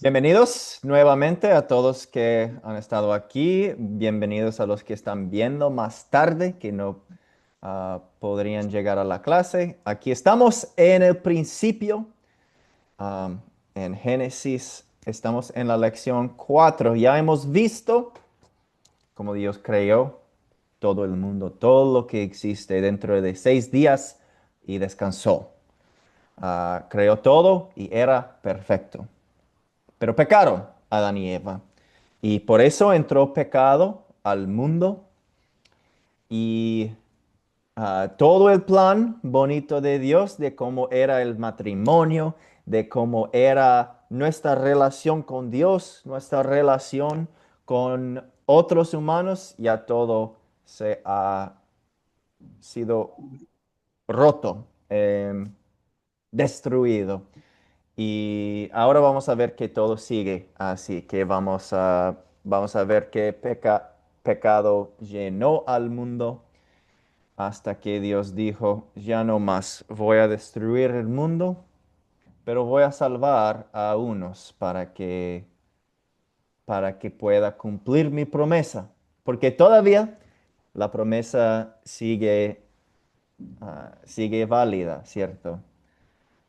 Bienvenidos nuevamente a todos que han estado aquí. Bienvenidos a los que están viendo más tarde, que no podrían llegar a la clase. Aquí estamos en el principio, am, en Génesis. Estamos en la lección 4. Ya hemos visto cómo Dios creó todo el mundo, todo lo que existe dentro de 6 días y descansó. Creó todo y era perfecto. Pero pecaron Adán y Eva. Y por eso entró pecado al mundo y todo el plan bonito de Dios de cómo era el matrimonio, de cómo era nuestra relación con Dios, nuestra relación con otros humanos, ya todo se ha sido roto, destruido. Y ahora vamos a ver que todo sigue así, que vamos a ver que pecado llenó al mundo hasta que Dios dijo, ya no más, voy a destruir el mundo, pero voy a salvar a unos para que pueda cumplir mi promesa, porque todavía la promesa sigue válida, ¿cierto?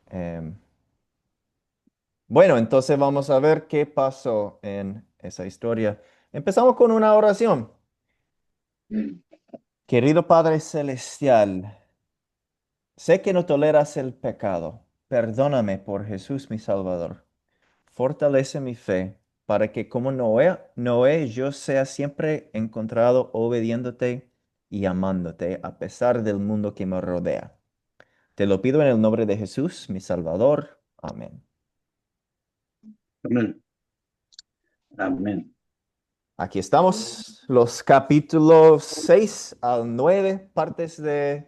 Em, Bueno, entonces vamos a ver qué pasó en esa historia. Empezamos con una oración. Querido Padre Celestial, sé que no toleras el pecado. Perdóname por Jesús mi Salvador. Fortalece mi fe para que como Noé yo sea siempre encontrado obediéndote y amándote a pesar del mundo que me rodea. Te lo pido en el nombre de Jesús, mi Salvador. Amén. Amén. Amén. Aquí estamos, los capítulos 6 al 9, partes de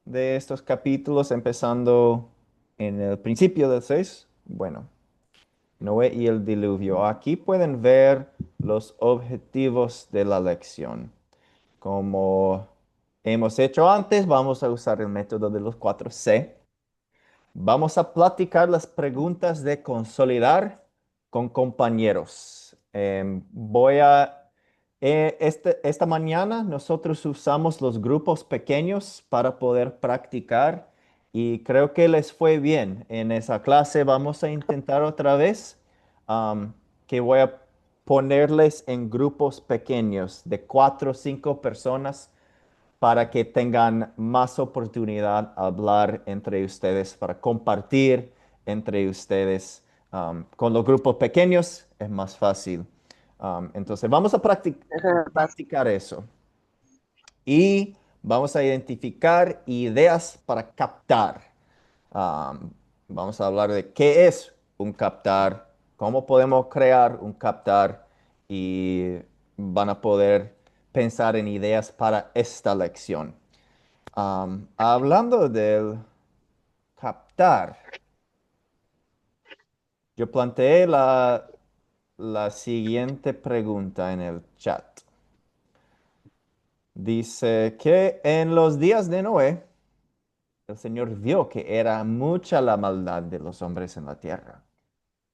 estos capítulos, empezando en el principio del 6. Bueno, Noé y el diluvio. Aquí pueden ver los objetivos de la lección. Como hemos hecho antes, vamos a usar el método de los 4C. Vamos a platicar las preguntas de consolidar con compañeros. Esta mañana nosotros usamos los grupos pequeños para poder practicar y creo que les fue bien. En esa clase vamos a intentar otra vez que voy a ponerles en grupos pequeños de 4 o 5 personas para que tengan más oportunidad a hablar entre ustedes, para compartir entre ustedes. Con los grupos pequeños es más fácil. Entonces vamos a practicar eso y vamos a identificar ideas para captar. Um, Vamos a hablar de qué es un captar, cómo podemos crear un captar y van a poder pensar en ideas para esta lección. Hablando del captar, yo planteé la siguiente pregunta en el chat. Dice que en los días de Noé, el Señor vio que era mucha la maldad de los hombres en la tierra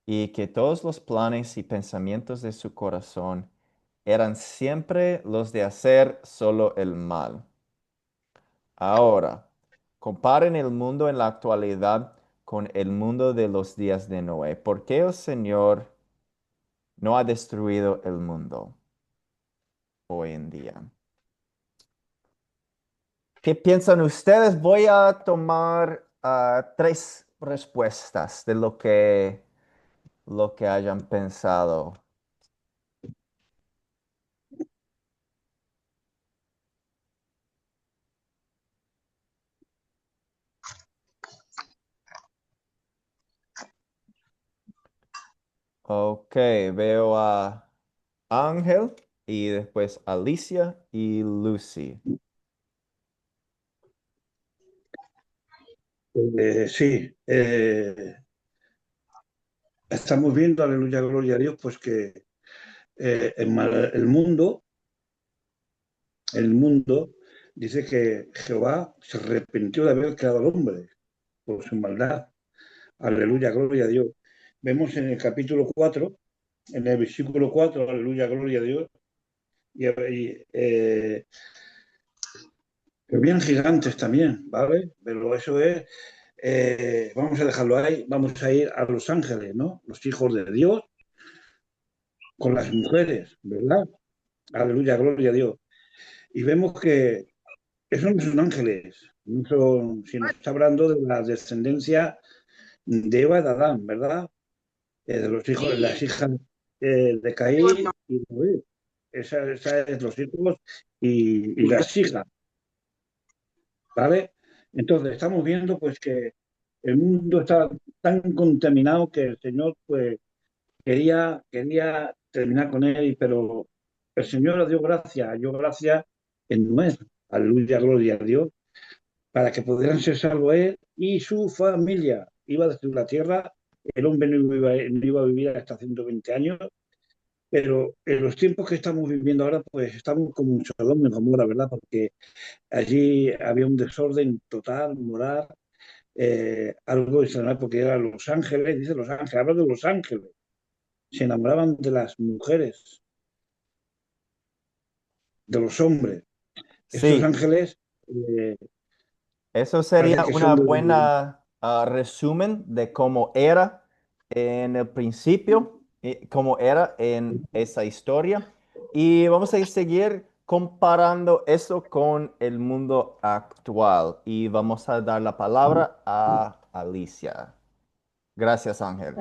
y que todos los planes y pensamientos de su corazón eran siempre los de hacer solo el mal. Ahora, comparen el mundo en la actualidad con el mundo de los días de Noé. ¿Por qué el Señor no ha destruido el mundo hoy en día? ¿Qué piensan ustedes? Voy a tomar 3 respuestas de lo que hayan pensado. Ok, veo a Ángel y después Alicia y Lucy. Sí, estamos viendo, aleluya, gloria a Dios, pues que el mundo dice que Jehová se arrepintió de haber creado al hombre por su maldad. Aleluya, gloria a Dios. vemos en el capítulo 4, en el versículo 4, aleluya, gloria a Dios, que habían gigantes también, ¿vale? Pero eso es, vamos a dejarlo ahí, vamos a ir a los ángeles, ¿no? Los hijos de Dios con las mujeres, ¿verdad? Aleluya, gloria a Dios. Y vemos que esos no son ángeles, no son, sino está hablando de la descendencia de Eva y de Adán, ¿verdad? De los hijos, las hijas de Caín y de Abel. Esa es los hijos y las hijas, ¿vale? Entonces estamos viendo pues que el mundo está tan contaminado que el Señor pues quería terminar con él, pero el Señor dio gracia en Noé, aleluya, gloria a Dios, para que pudieran ser salvos él y su familia. Iba a destruir la tierra, el hombre no iba a vivir hasta 120 años, pero en los tiempos que estamos viviendo ahora, pues estamos como un Sodoma y Gomorra, ¿verdad? Porque allí había un desorden total, moral, algo extraordinario, porque eran los ángeles, dice los ángeles, habla de los ángeles, se enamoraban de las mujeres, de los hombres. Estos Sí, ángeles eso parece sería que una son de... buena resumen de cómo era en el principio, cómo era en esa historia. Y vamos a seguir comparando eso con el mundo actual. Y vamos a dar la palabra a Alicia. Gracias, Ángel.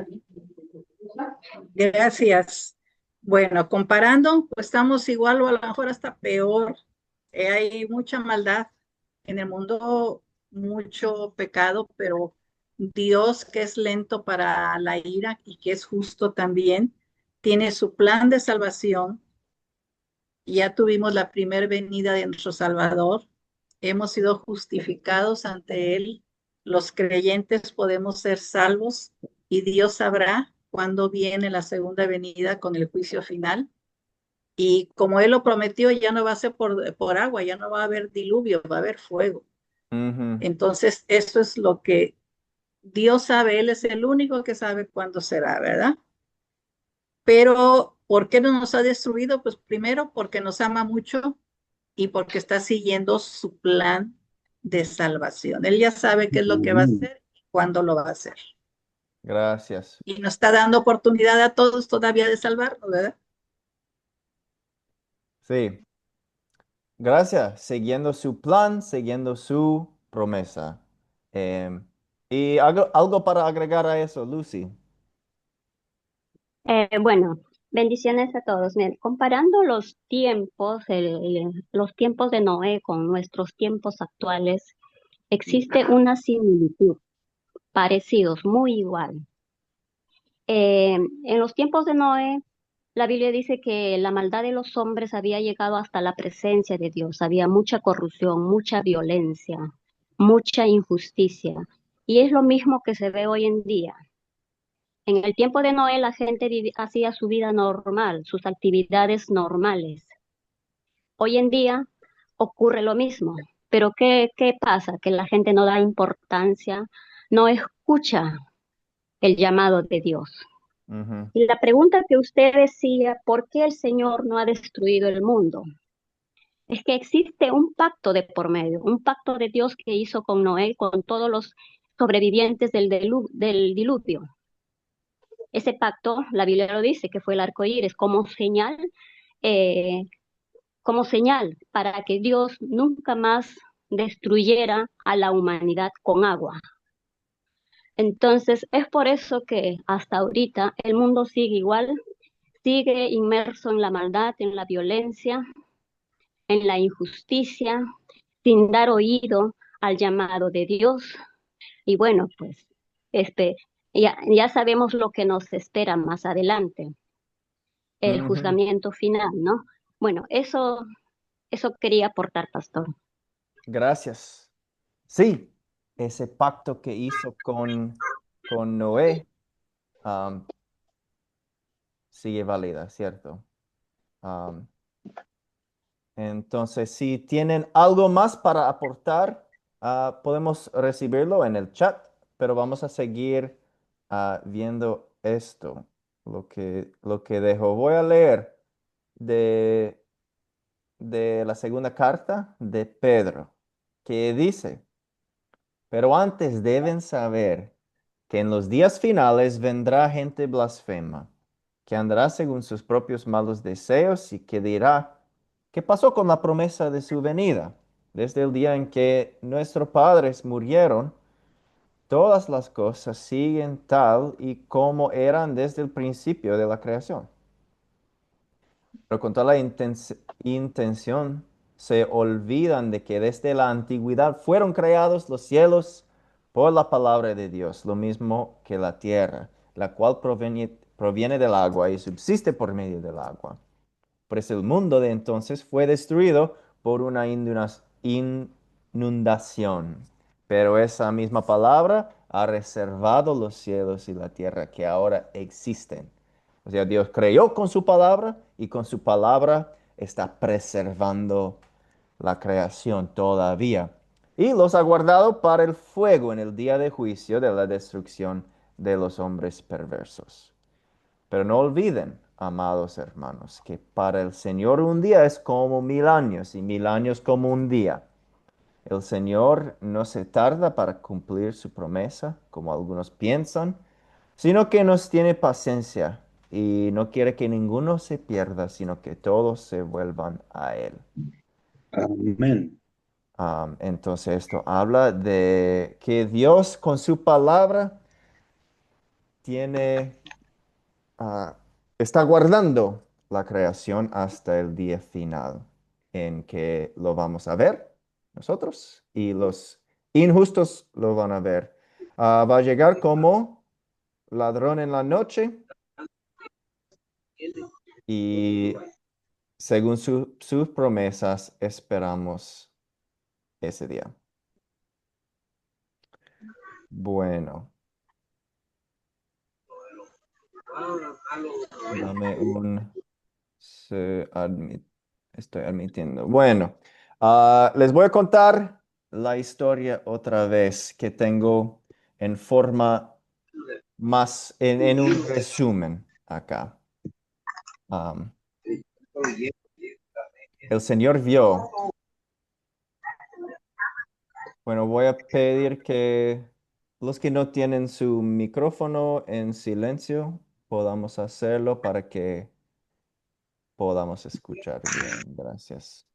Gracias. Bueno, comparando, pues estamos igual o a lo mejor hasta peor. Hay mucha maldad en el mundo, mucho pecado, pero Dios, que es lento para la ira y que es justo también, tiene su plan de salvación. Ya tuvimos la primera venida de nuestro Salvador. Hemos sido justificados ante Él. Los creyentes podemos ser salvos y Dios sabrá cuándo viene la segunda venida con el juicio final. Y como Él lo prometió, ya no va a ser por agua, ya no va a haber diluvio, va a haber fuego. Ujú. Entonces, eso es lo que Dios sabe. Él es el único que sabe cuándo será, ¿verdad? Pero, ¿por qué no nos ha destruido? Pues primero porque nos ama mucho y porque está siguiendo su plan de salvación. Él ya sabe qué es lo que va a hacer y cuándo lo va a hacer. Gracias. Y nos está dando oportunidad a todos todavía de salvarnos, ¿verdad? Sí, gracias. Siguiendo su plan, siguiendo su promesa. Em, y algo para agregar a eso, Lucy. Bueno, bendiciones a todos. Miren, comparando los tiempos, los tiempos de Noé con nuestros tiempos actuales, existe una similitud, parecidos, muy igual. En los tiempos de Noé, la Biblia dice que la maldad de los hombres había llegado hasta la presencia de Dios. Había mucha corrupción, mucha violencia, mucha injusticia. Y es lo mismo que se ve hoy en día. En el tiempo de Noé la gente hacía su vida normal, sus actividades normales. Hoy en día ocurre lo mismo, pero ¿qué pasa? Que la gente no da importancia, no escucha el llamado de Dios. Ujú, Y la pregunta que usted decía, ¿por qué el Señor no ha destruido el mundo? Es que existe un pacto de por medio, un pacto de Dios que hizo con Noé, con todos los sobrevivientes del diluvio. Ese pacto, la Biblia lo dice, que fue el arco iris, eh, como señal para que Dios nunca más destruyera a la humanidad con agua. Entonces, es por eso que hasta ahorita el mundo sigue igual, sigue inmerso en la maldad, en la violencia, en la injusticia, sin dar oído al llamado de Dios. Y bueno, pues este, ya sabemos lo que nos espera más adelante, el ujú. juzgamiento final, ¿no? Bueno, eso quería aportar, pastor. Gracias. Sí, ese pacto que hizo con Noé, am, sigue válida, ¿cierto? Am, entonces, si tienen algo más para aportar, podemos recibirlo en el chat, pero vamos a seguir viendo esto, lo que dejó. Voy a leer de, de la segunda carta de Pedro, que dice, pero antes deben saber que en los días finales vendrá gente blasfema, que andará según sus propios malos deseos y que dirá, ¿qué pasó con la promesa de su venida? Desde el día en que nuestros padres murieron, todas las cosas siguen tal y como eran desde el principio de la creación. Pero con toda la intención se olvidan de que desde la antigüedad fueron creados los cielos por la palabra de Dios, lo mismo que la tierra, la cual proviene del agua y subsiste por medio del agua. Por eso el mundo de entonces fue destruido por una inundación. Pero esa misma palabra ha reservado los cielos y la tierra que ahora existen. O sea, Dios creó con su palabra y con su palabra está preservando la creación todavía. Y los ha guardado para el fuego en el día de juicio de la destrucción de los hombres perversos. Pero no olviden, amados hermanos, que para el Señor un día es como 1000 años y 1000 años como un día. El Señor no se tarda para cumplir su promesa, como algunos piensan, sino que nos tiene paciencia y no quiere que ninguno se pierda, sino que todos se vuelvan a Él. Amén. Entonces esto habla de que Dios con su palabra tiene ah, está guardando la creación hasta el día final, en que lo vamos a ver nosotros y los injustos lo van a ver. Va a llegar como ladrón en la noche y según sus promesas esperamos ese día. Bueno, dame un... Se estoy admitiendo. Bueno, les voy a contar la historia otra vez que tengo en forma más, en un resumen acá. Am, el Señor vio, bueno, voy a pedir que los que no tienen su micrófono en silencio podamos hacerlo para que podamos escuchar bien. Gracias.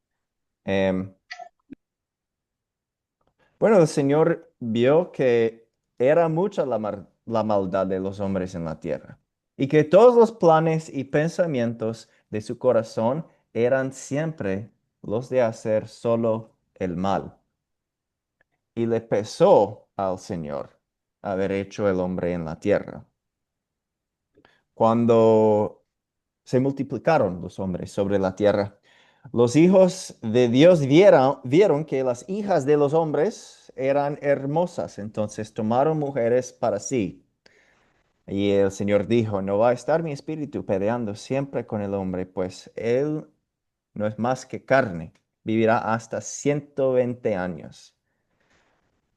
Em, Bueno, el Señor vio que era mucha la maldad de los hombres en la tierra y que todos los planes y pensamientos de su corazón eran siempre los de hacer solo el mal. Y le pesó al Señor haber hecho el hombre en la tierra. Cuando se multiplicaron los hombres sobre la tierra, los hijos de Dios vieron que las hijas de los hombres eran hermosas, entonces tomaron mujeres para sí. Y el Señor dijo, no va a estar mi espíritu peleando siempre con el hombre, pues él no es más que carne, vivirá hasta 120 años.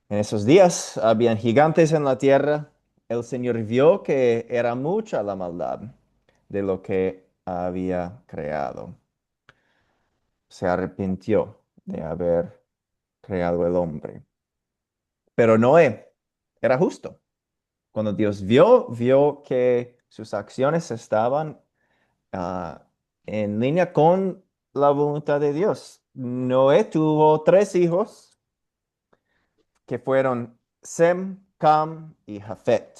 En esos días habían gigantes en la tierra. El Señor vio que era mucha la maldad de lo que había creado. Se arrepintió de haber creado el hombre. Pero Noé era justo. Cuando Dios vio que sus acciones estaban ah, en línea con la voluntad de Dios. Noé tuvo 3 hijos que fueron Sem, Cam y Jafet.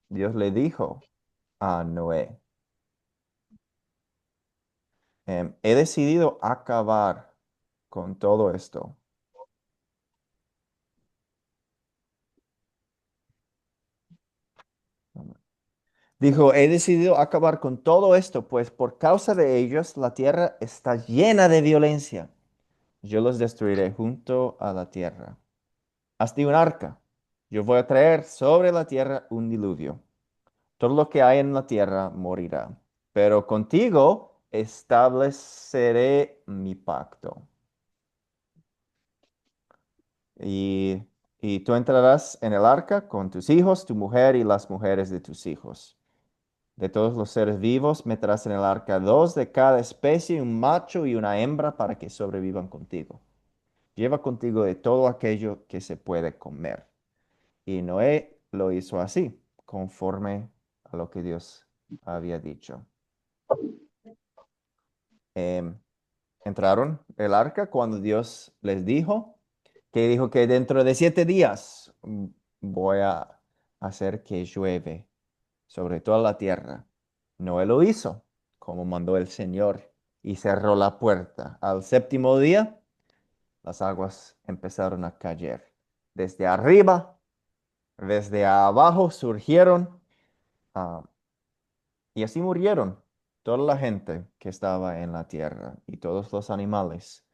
Dios le dijo a Noé, he decidido acabar con todo esto. Dijo, he decidido acabar con todo esto, pues por causa de ellos la tierra está llena de violencia. Yo los destruiré junto a la tierra. Hazte un arca. Yo voy a traer sobre la tierra un diluvio. Todo lo que hay en la tierra morirá. Pero contigo estableceré mi pacto. Y Y tú entrarás en el arca con tus hijos, tu mujer y las mujeres de tus hijos. De todos los seres vivos meterás en el arca 2 de cada especie, un macho y una hembra, para que sobrevivan contigo. Lleva contigo de todo aquello que se puede comer. Y Noé lo hizo así, conforme a lo que Dios había dicho. Em, Entraron el arca cuando Dios les dijo, que dentro de 7 días voy a hacer que llueve sobre toda la tierra. Noé lo hizo, como mandó el Señor, y cerró la puerta. Al séptimo día, las aguas empezaron a caer. Desde arriba, desde abajo surgieron, ah, y así murieron toda la gente que estaba en la tierra y todos los animales.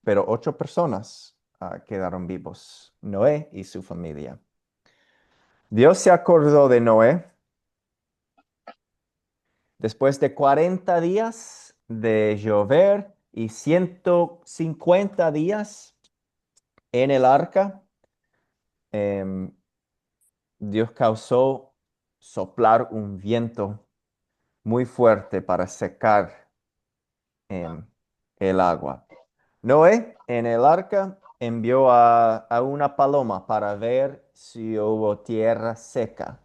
Pero 8 personas quedaron vivos, Noé y su familia. Dios se acordó de Noé después de 40 días de llover y 150 días en el arca. em, Dios causó soplar un viento muy fuerte para secar em, el agua. Noé en el arca envió a una paloma para ver si hubo tierra seca.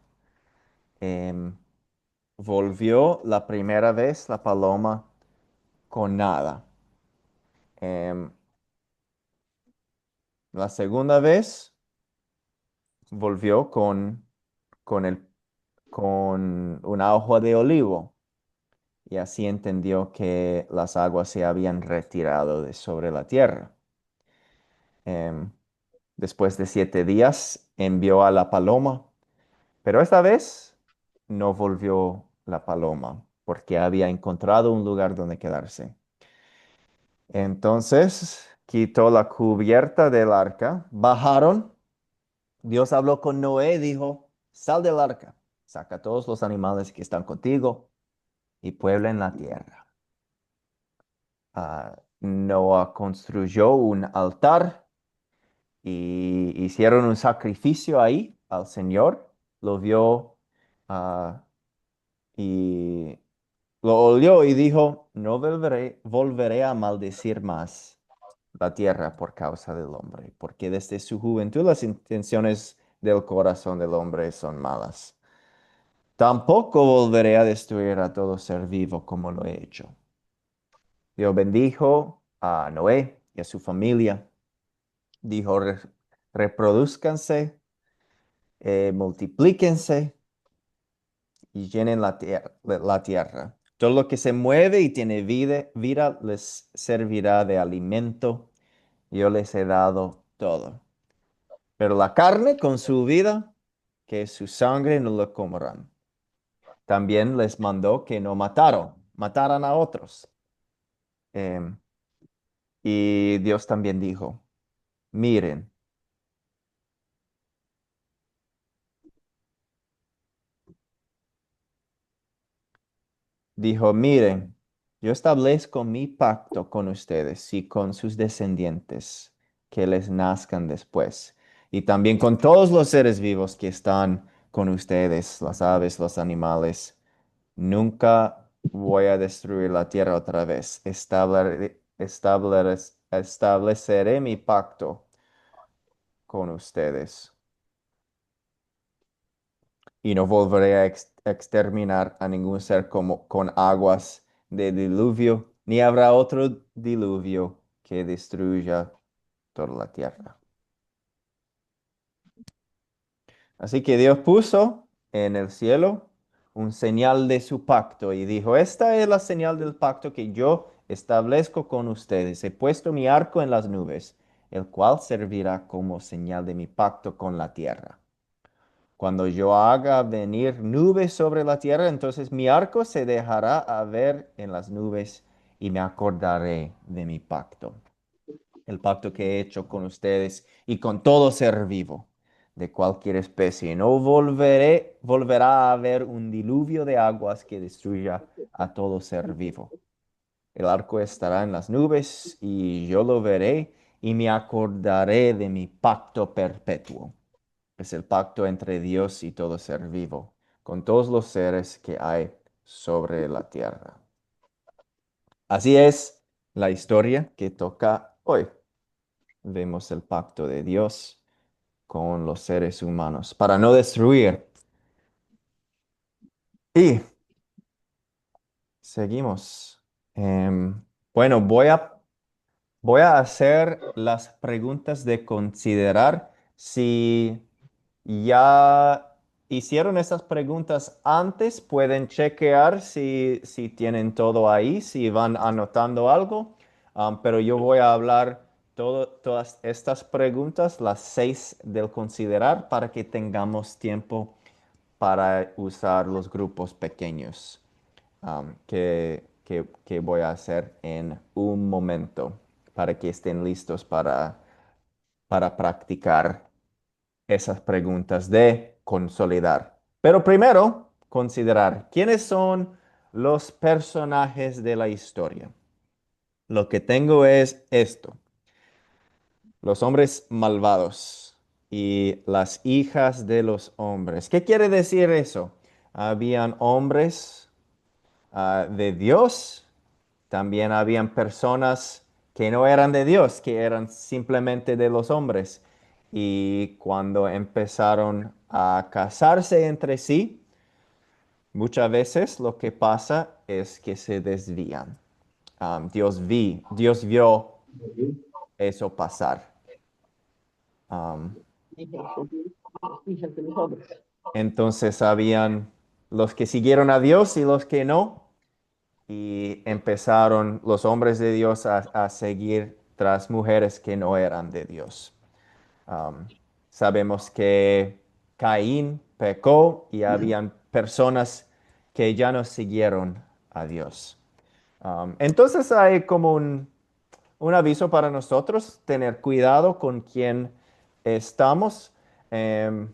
Em, Volvió la primera vez la paloma con nada. Em, la segunda vez volvió con, el, con una hoja de olivo y así entendió que las aguas se habían retirado de sobre la tierra. Em, Después de 7 días envió a la paloma, pero esta vez no volvió la paloma porque había encontrado un lugar donde quedarse. Entonces quitó la cubierta del arca, bajaron. Dios habló con Noé y dijo, sal del arca, saca todos los animales que están contigo y pueblen la tierra. Noé construyó un altar y hicieron un sacrificio ahí al Señor. Lo vio ah, y lo olió y dijo, no volveré a maldecir más la tierra por causa del hombre, porque desde su juventud las intenciones del corazón del hombre son malas. Tampoco volveré a destruir a todo ser vivo como lo he hecho. Dios bendijo a Noé y a su familia. Dijo, reproduzcanse, multiplíquense y llenen la tierra. Todo lo que se mueve y tiene vida les servirá de alimento. Yo les he dado todo. Pero la carne con su vida, que es su sangre, no lo comerán. También les mandó que no mataran a otros. Em, y Dios también dijo, miren, miren, yo establezco mi pacto con ustedes y con sus descendientes que les nazcan después, y también con todos los seres vivos que están con ustedes, las aves, los animales. Nunca voy a destruir la tierra otra vez. Estableceré mi pacto con ustedes y no volveré a exterminar a ningún ser como con aguas de diluvio, ni habrá otro diluvio que destruya toda la tierra. Así que Dios puso en el cielo un señal de su pacto y dijo, esta es la señal del pacto que yo establezco con ustedes. He puesto mi arco en las nubes, el cual servirá como señal de mi pacto con la tierra. Cuando yo haga venir nubes sobre la tierra, entonces mi arco se dejará a ver en las nubes y me acordaré de mi pacto, el pacto que he hecho con ustedes y con todo ser vivo de cualquier especie. No volverá a haber un diluvio de aguas que destruya a todo ser vivo. El arco estará en las nubes y yo lo veré y me acordaré de mi pacto perpetuo. Es el pacto entre Dios y todo ser vivo, con todos los seres que hay sobre la tierra. Así es la historia que toca hoy. Vemos el pacto de Dios con los seres humanos para no destruir. Y seguimos. Bueno, voy a hacer las preguntas de considerar si ya hicieron esas preguntas antes, pueden chequear si tienen todo ahí, si van anotando algo. Pero yo voy a hablar todas estas preguntas, las 6 del considerar, para que tengamos tiempo para usar los grupos pequeños, que voy a hacer en un momento para que estén listos para practicar esas preguntas de consolidar. Pero primero, considerar quiénes son los personajes de la historia. Lo que tengo es esto: los hombres malvados y las hijas de los hombres. ¿Qué quiere decir eso? Habían hombres de Dios, también habían personas que no eran de Dios, que eran simplemente de los hombres. Y cuando empezaron a casarse entre sí, muchas veces lo que pasa es que se desvían. Dios vio eso pasar. Um, entonces habían los que siguieron a Dios y los que no. Y empezaron los hombres de Dios a seguir tras mujeres que no eran de Dios. Um, Sabemos que Caín pecó y habían personas que ya no siguieron a Dios. Entonces hay como un aviso para nosotros, tener cuidado con quién estamos. Em,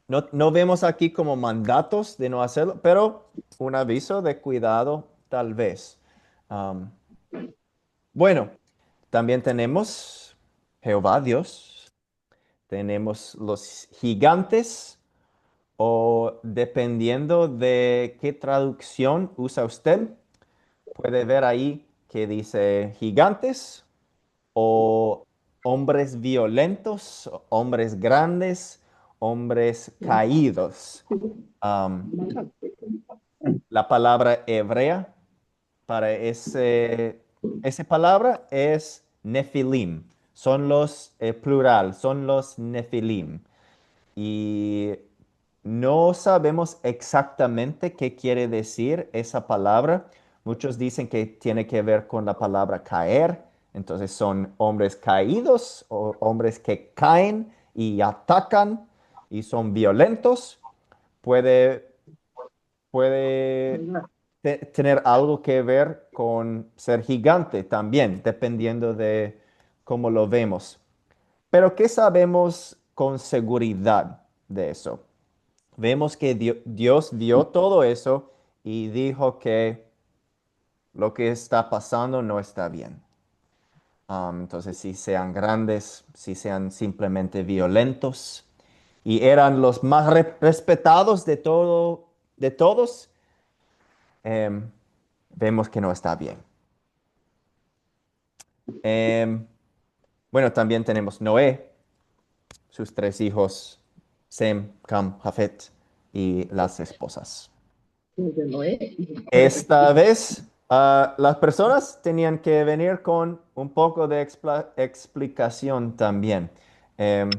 no vemos aquí como mandatos de no hacerlo, pero un aviso de cuidado tal vez. Um, bueno, también tenemos Jehová Dios, tenemos los gigantes, o dependiendo de qué traducción usa usted, puede ver ahí que dice gigantes o hombres violentos, hombres grandes, hombres caídos. Um, la palabra hebrea para esa palabra es nefilim. Son los plural, son los nefilim. Y no sabemos exactamente qué quiere decir esa palabra. Muchos dicen que tiene que ver con la palabra caer. Entonces son hombres caídos o hombres que caen y atacan y son violentos. Puede, puede tener algo que ver con ser gigante también, dependiendo de cómo lo vemos. Pero ¿qué sabemos con seguridad de eso? Vemos que Dios vio todo eso y dijo que lo que está pasando no está bien. Entonces, si sean grandes, si sean simplemente violentos, y eran los más respetados de todos, em, vemos que no está bien. Em, bueno, también tenemos Noé, sus 3 hijos, Sem, Cam, Jafet, y las esposas. Esta vez, las personas tenían que venir con un poco de explicación también, em,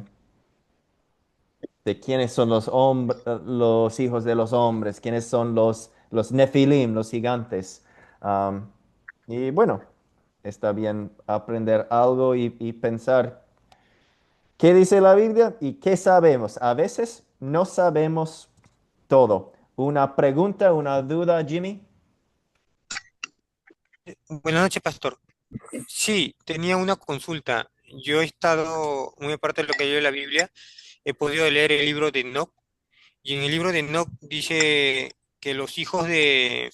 de quiénes son los hijos de los hombres, quiénes son los Nefilim, los gigantes. Am, y bueno, está bien aprender algo y pensar qué dice la Biblia y qué sabemos. A veces no sabemos todo. Una pregunta, una duda, Jimmy. Buenas noches, pastor. Sí, tenía una consulta. Yo he estado, muy aparte de lo que yo en la Biblia, he podido leer el libro de Enoch, y en el libro de Enoch dice que los hijos de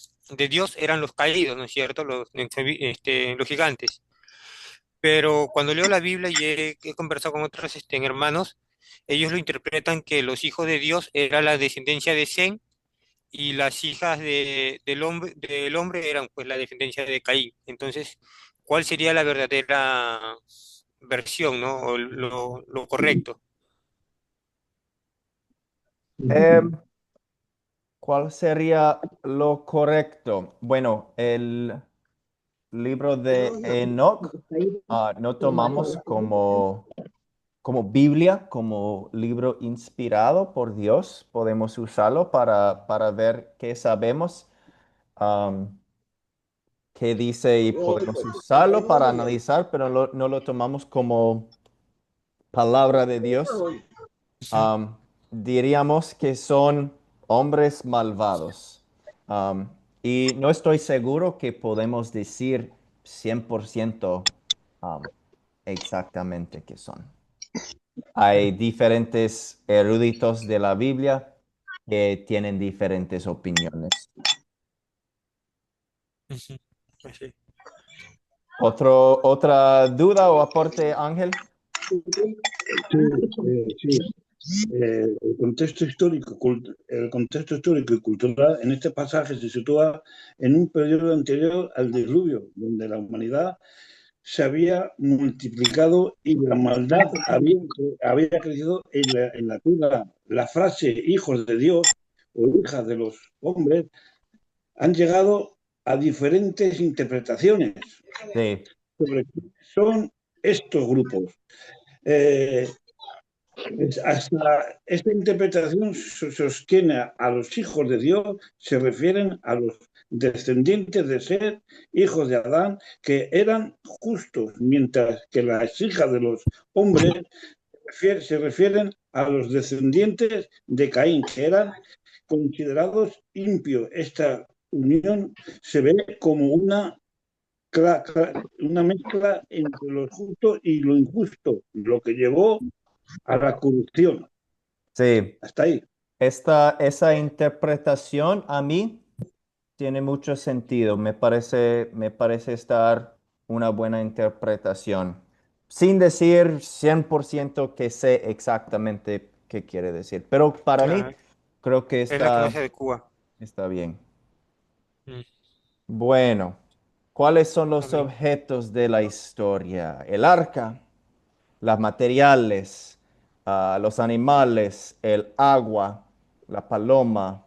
Dios eran los caídos, ¿no es cierto? Los gigantes. Pero cuando leo la Biblia y he conversado con otros hermanos, ellos lo interpretan que los hijos de Dios era la descendencia de Sem y las hijas del hombre eran pues la descendencia de Caín. Entonces, ¿cuál sería la verdadera versión, ¿no? O lo correcto. Em, ¿Cuál sería lo correcto? Bueno, el libro de Enoch, no tomamos como Biblia, como libro inspirado por Dios. Podemos usarlo para ver qué sabemos, am, qué dice y podemos usarlo para analizar, pero no lo tomamos como palabra de Dios. Ujú, Am, Diríamos que son hombres malvados. Am, y no estoy seguro que podemos decir 100% am, exactamente qué son. Hay diferentes eruditos de la Biblia que tienen diferentes opiniones. ujú, pues sí. ¿Otra duda o aporte, Ángel? Sí, sí. El contexto histórico y cultural en este pasaje se sitúa en un periodo anterior al diluvio, donde la humanidad se había multiplicado y la maldad había crecido en la tierra. La frase hijos de Dios o hijas de los hombres han llegado a diferentes interpretaciones Sí, sobre qué son estos grupos. Eh, Hasta esta interpretación sostiene a los hijos de Dios, se refieren a los descendientes de Ser, hijos de Adán, que eran justos, mientras que las hijas de los hombres se refieren a los descendientes de Caín, que eran considerados impios. Esta unión se ve como una mezcla entre lo justo y lo injusto, lo que llevó a la corrupción. sí. Hasta ahí. Esa interpretación a mí tiene mucho sentido. Me parece estar una buena interpretación. Sin decir 100% que sé exactamente qué quiere decir. Pero para mí Claro, creo que es la que más se adecua. está bien. Mm, Bueno, ¿cuáles son los amén. objetos de la historia? El arca, los materiales, los animales, el agua, la paloma,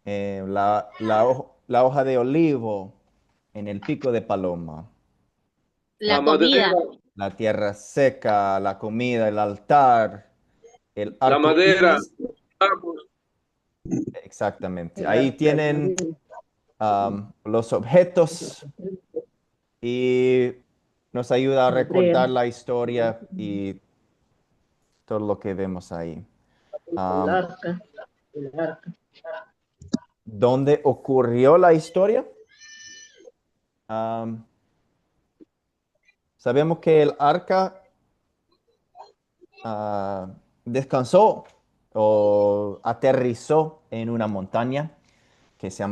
la hoja de olivo en el pico de paloma, La comida, la tierra seca, la comida, el altar, el la arco madera, iris. Exactamente. Ahí tienen los objetos y nos ayuda a recordar la historia y todo lo que vemos ahí. Am, ¿Dónde ocurrió la historia? Am, Sabemos que el arca ah, descansó o aterrizó en una montaña que se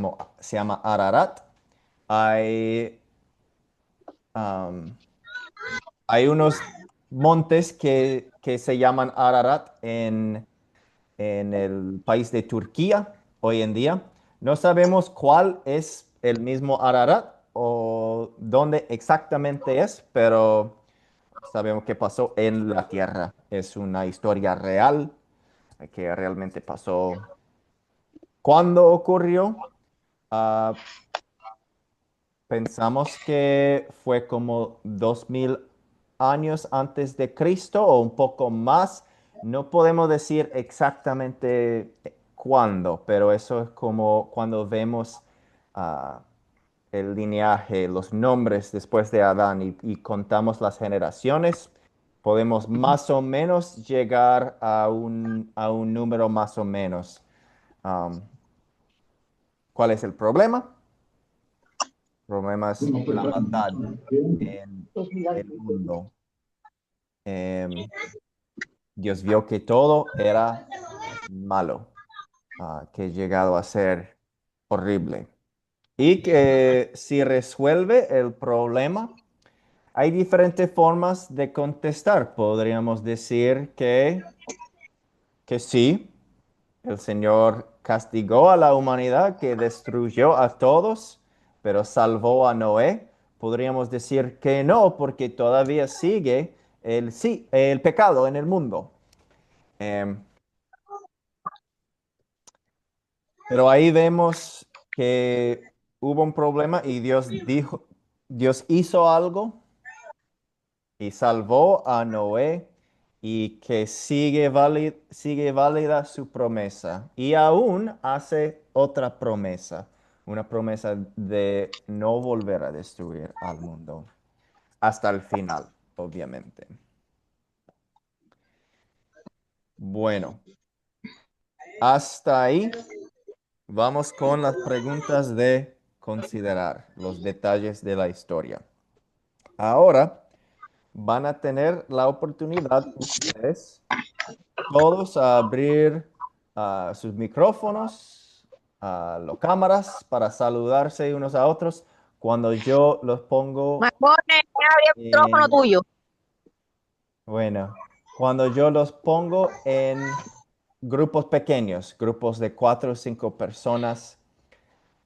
llama Ararat. Hay, am, hay unos montes que se llaman Ararat en el país de Turquía hoy en día. No sabemos cuál es el mismo Ararat o dónde exactamente es, pero sabemos que pasó en la tierra. Es una historia real que realmente pasó. ¿Cuándo ocurrió? Ah, Pensamos que fue como 2000 años antes de Cristo o un poco más. No podemos decir exactamente cuándo, pero eso es como cuando vemos ah, el lineaje, los nombres después de Adán y contamos las generaciones. Podemos más o menos llegar a un número más o menos. Am, ¿Cuál es el problema? Problemas, la maldad en el mundo. Em, Dios vio que todo era malo, que llegado a ser horrible. Y que si resuelve el problema, hay diferentes formas de contestar. Podríamos decir que sí, el Señor castigó a la humanidad, que destruyó a todos, pero salvó a Noé. Podríamos decir que no, porque todavía sigue sí, el pecado en el mundo. Em, pero ahí vemos que hubo un problema y Dios hizo algo y salvó a Noé y que sigue válida su promesa. Y aún hace otra promesa, una promesa de no volver a destruir al mundo hasta el final, obviamente. Bueno, hasta ahí vamos con las preguntas de considerar, los detalles de la historia. Ahora van a tener la oportunidad ustedes todos a abrir sus micrófonos, las cámaras para saludarse unos a otros cuando yo los pongo Marmones, abre el micrófono en, tuyo. bueno, cuando yo los pongo en grupos pequeños, grupos de 4 o 5 personas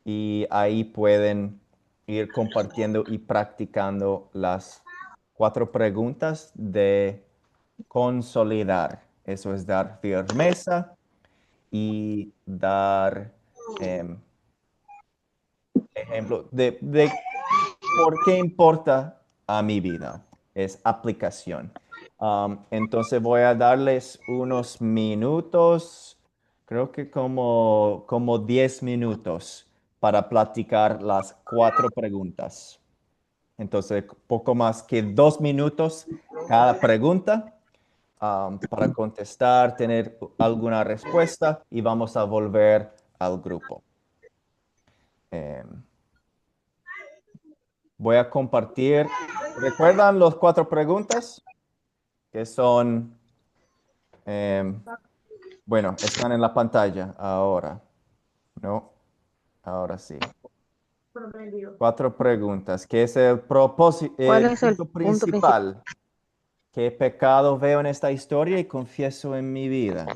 y ahí pueden ir compartiendo y practicando las 4 preguntas de consolidar. Eso es dar firmeza y dar em, ejemplo de por qué importa a mi vida. Es aplicación. Entonces voy a darles unos minutos, creo que como 10 minutos para platicar las 4 preguntas. Entonces, poco más que 2 minutos cada pregunta para contestar, tener alguna respuesta y vamos a volver al grupo. Em, Voy a compartir. ¿Recuerdan las 4 preguntas? Que son, em, bueno, están en la pantalla ahora. ¿No? Ahora sí. 4 preguntas. ¿Qué es el propósito, ¿Cuál el es el punto punto principal? principal? ¿Qué pecado veo en esta historia y confieso en mi vida?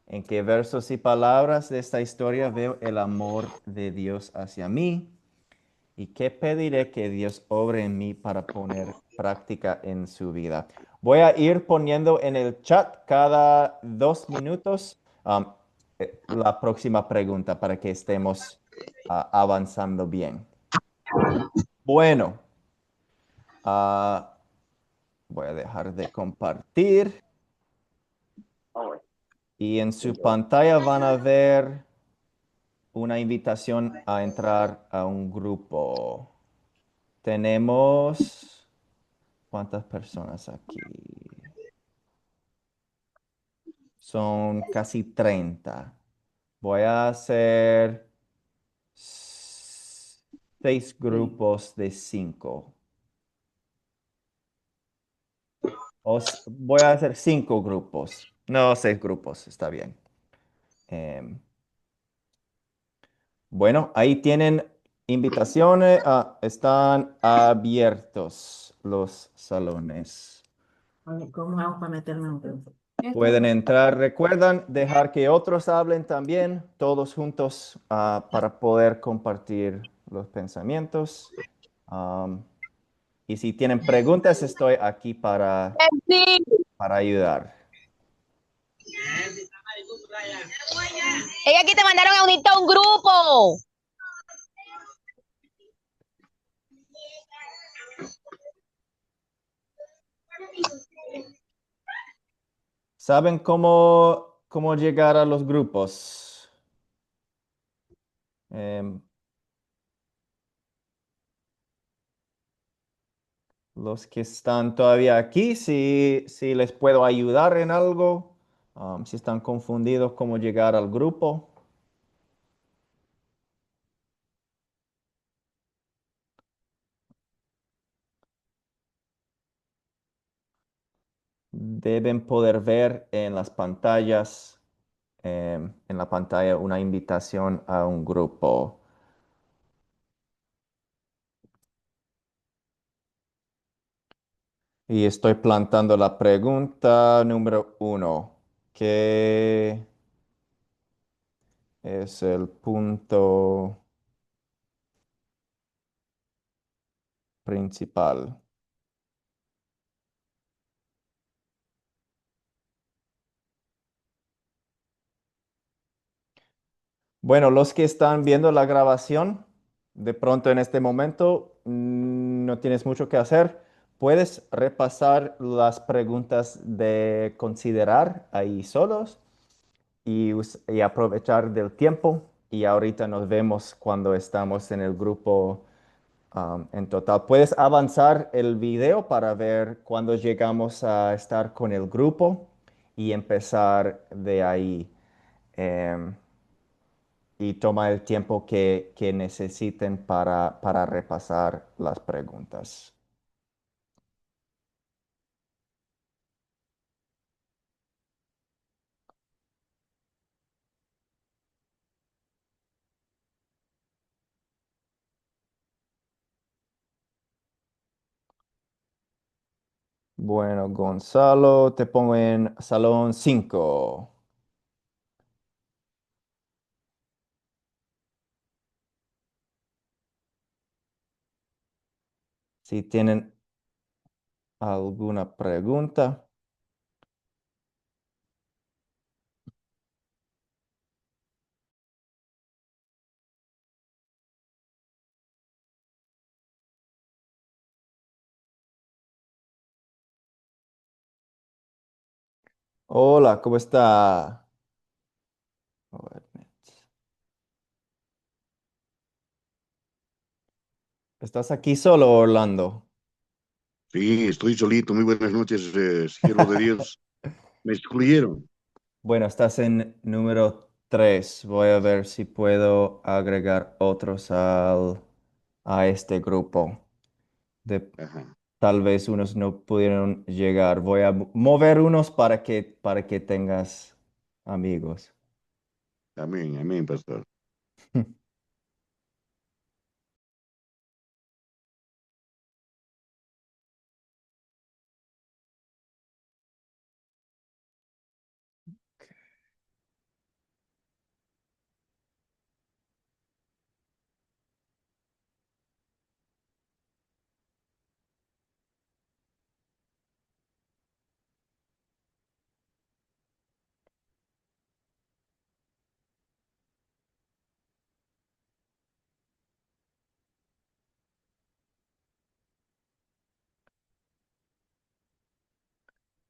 ¿En qué versos y palabras de esta historia veo el amor de Dios hacia mí? ¿Y qué pediré que Dios obre en mí para poner práctica en su vida? Voy a ir poniendo en el chat cada 2 minutos la próxima pregunta para que estemos avanzando bien. Bueno, ah, voy a dejar de compartir y en su pantalla van a ver una invitación a entrar a un grupo. Tenemos, ¿cuántas personas aquí? Son casi 30. Voy a hacer 6 grupos de 5. Voy a hacer 5 grupos. No, 6 grupos, está bien. Em, bueno, ahí tienen invitaciones. Están abiertos los salones. ¿Cómo hago para meterme en un grupo? Pueden entrar. Recuerdan dejar que otros hablen también, todos juntos, para poder compartir los pensamientos. Am, y si tienen preguntas, estoy aquí Sí. para ayudar. Ella aquí te mandaron a unirte a un grupo. ¿Saben cómo llegar a los grupos? Em, los que están todavía aquí, si les puedo ayudar en algo, si están confundidos cómo llegar al grupo. Deben poder ver en las pantallas, en la pantalla, una invitación a un grupo. Y estoy plantando la pregunta número 1. ¿Qué es el punto principal? Bueno, los que están viendo la grabación, de pronto en este momento no tienes mucho que hacer. Puedes repasar las preguntas de considerar ahí solos y aprovechar del tiempo. Y ahorita nos vemos cuando estamos en el grupo en total. Puedes avanzar el video para ver cuando llegamos a estar con el grupo y empezar de ahí. Em, y toma el tiempo que necesiten para repasar las preguntas. Bueno, Gonzalo, te pongo en salón 5. Si tienen alguna pregunta. Hola, ¿cómo está? ¿Estás aquí solo, Orlando? Sí, estoy solito. Muy buenas noches, siervo de Dios. Me excluyeron. Bueno, estás en número 3. Voy a ver si puedo agregar otros a este grupo. De, Ajá. tal vez unos no pudieron llegar. Voy a mover unos para que tengas amigos. Amén, amén, pastor.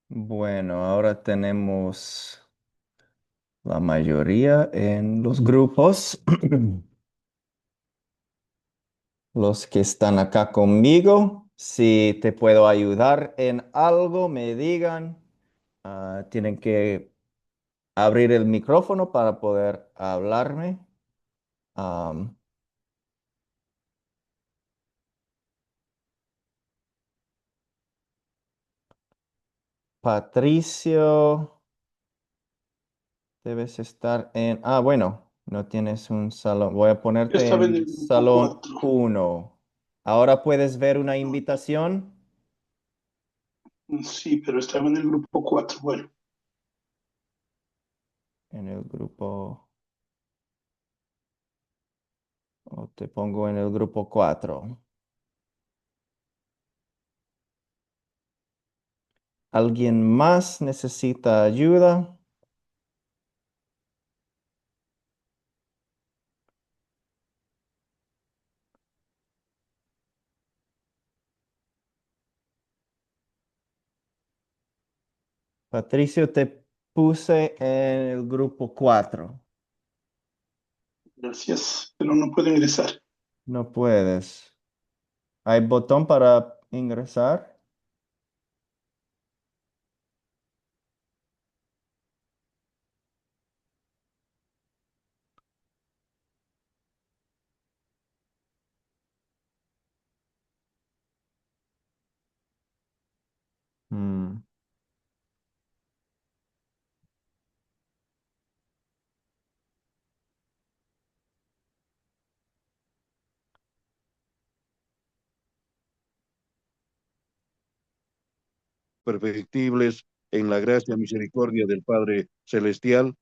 Bueno, ahora tenemos la mayoría en los grupos. Los que están acá conmigo, si te puedo ayudar en algo, me digan. Tienen que abrir el micrófono para poder hablarme. Am, Patricio, debes estar en... bueno, no tienes un salón. Voy a Yo ponerte estaba en el en grupo salón 4. 1. Ahora puedes ver una No, invitación sí, pero estaba en el grupo 4. Bueno, en el grupo, o te pongo en el grupo 4. ¿Alguien más necesita ayuda? Patricio, te puse en el grupo 4. gracias, pero no puedo ingresar. No puedes. ¿Hay botón para ingresar? Mm, perfectibles en la gracia y misericordia del Padre Celestial.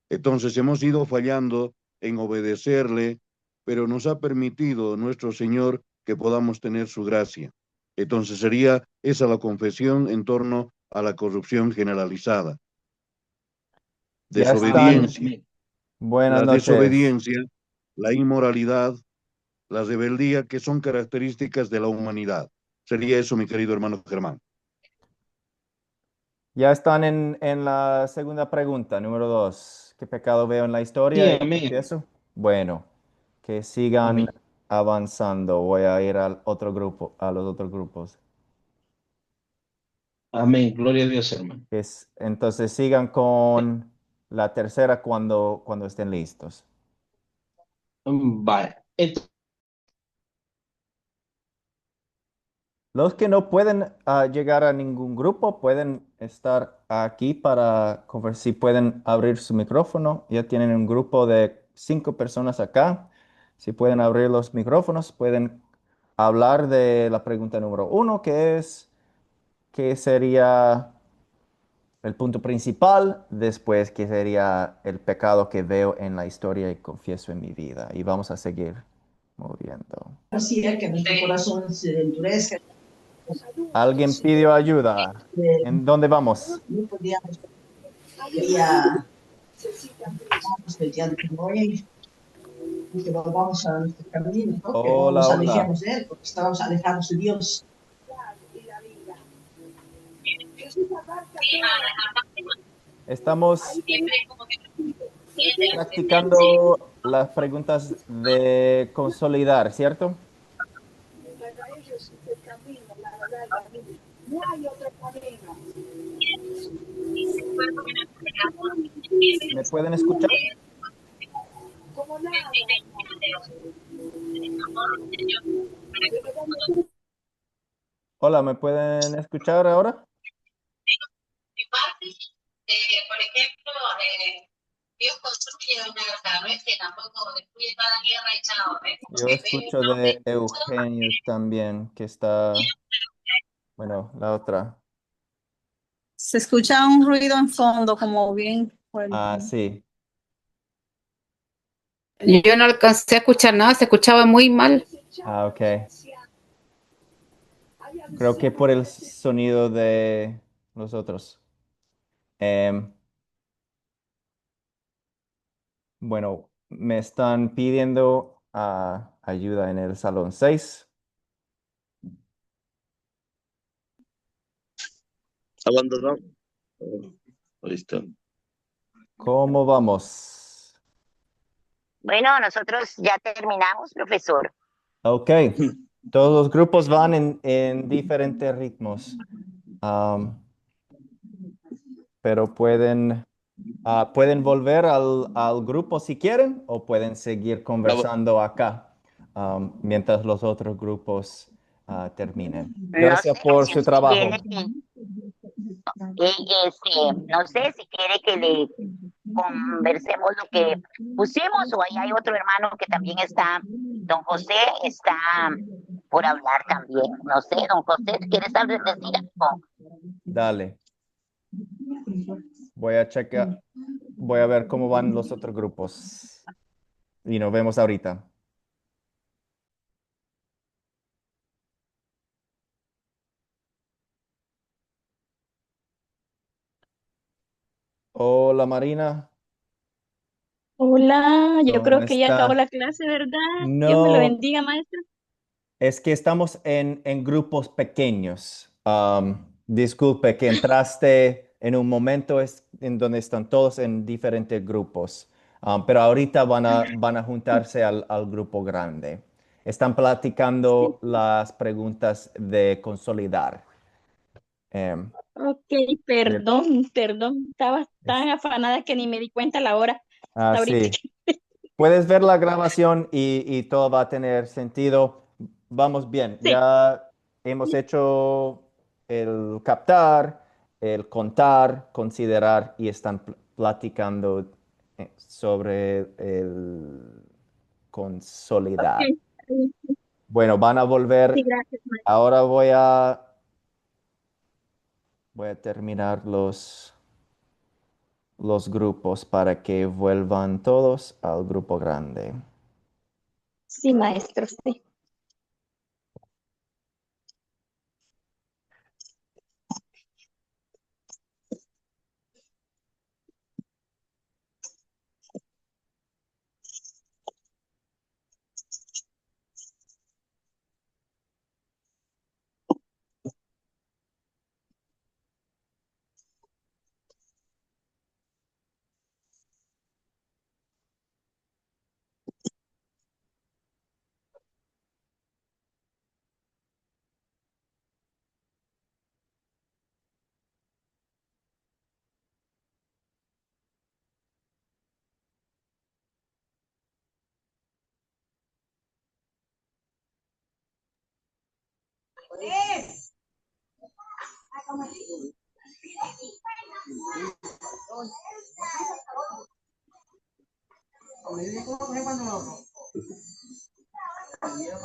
Entonces hemos ido fallando en obedecerle, pero nos ha permitido nuestro Señor que podamos tener su gracia. Entonces sería esa la confesión en torno a la corrupción generalizada. Ya están. Desobediencia, Buenas la noches. desobediencia, la inmoralidad, la rebeldía, que son características de la humanidad. Sería eso, mi querido hermano Germán. Ya están en la segunda pregunta, número 2. ¿Qué pecado veo en la historia? Sí, Y amén. confieso. Bueno, que sigan Amén. avanzando. Voy a ir al otro grupo, a los otros grupos. Amén. Gloria a Dios, hermano. Entonces sigan con la tercera cuando estén listos. Vale. Los que no pueden llegar a ningún grupo pueden estar aquí para conversar. Si pueden abrir su micrófono, ya tienen un grupo de 5 personas acá. Si pueden abrir los micrófonos, pueden hablar de la pregunta número 1, que es, ¿qué sería el punto principal? Después, ¿qué sería el pecado que veo en la historia y confieso en mi vida? Y vamos a seguir moviendo. Así es que nuestro corazón se endurezca. ¿Alguien pidió ayuda? ¿En dónde vamos? No podíamos, quería mediante hoy y que volvamos a nuestro camino, ¿no? Que no Hola, nos hola. alejemos de él, porque estábamos alejados de Dios. Estamos practicando las preguntas de consolidar, ¿cierto? ¿Me pueden escuchar? Hola, ¿me pueden escuchar ahora? Por ejemplo, Dios construye una casa, no es que tampoco destruye toda la tierra y chao, ¿ves? Como Yo que ve escucho un orden. de Eugenio también, que está, bueno, la otra. Se escucha un ruido en fondo, como bien fuerte. Ah, sí. Yo no alcancé a escuchar nada, se escuchaba muy mal. Ah, ok. Creo que por el sonido de los otros. Em, bueno, me están pidiendo ayuda en el salón 6. Abandonado. Ahí está. ¿Cómo vamos? Bueno, nosotros ya terminamos, profesor. Ok. Todos los grupos van en diferentes ritmos. Pero pueden volver al grupo si quieren o pueden seguir conversando acá mientras los otros grupos terminen. No Gracias sé por si su usted trabajo. quiere no sé si quiere que le conversemos lo que pusimos o ahí hay otro hermano que también está, don José está por hablar también. No sé, don José, ¿quieres decir algo? Dale. Voy a ver cómo van los otros grupos. Y nos vemos ahorita. Hola Marina, Hola, yo ¿cómo creo que ya acabó está? la clase, ¿verdad? Dios me lo No, bendiga, maestra. es que estamos en grupos pequeños. Disculpe que entraste en un momento en donde están todos en diferentes grupos. Pero ahorita van a juntarse al grupo grande. Están platicando las preguntas de consolidar. Em, Ok, me- perdón, estaba es- tan afanada que ni me di cuenta la hora. Hasta ahorita. sí. Puedes ver la grabación y todo va a tener sentido. Vamos bien, Sí, ya hemos hecho el captar, el contar, considerar y están platicando sobre el consolidar. ok. Bueno, van a Sí, volver. gracias, maestra. Ahora voy a terminar los grupos para que vuelvan todos al grupo grande. Sí, maestro, sí.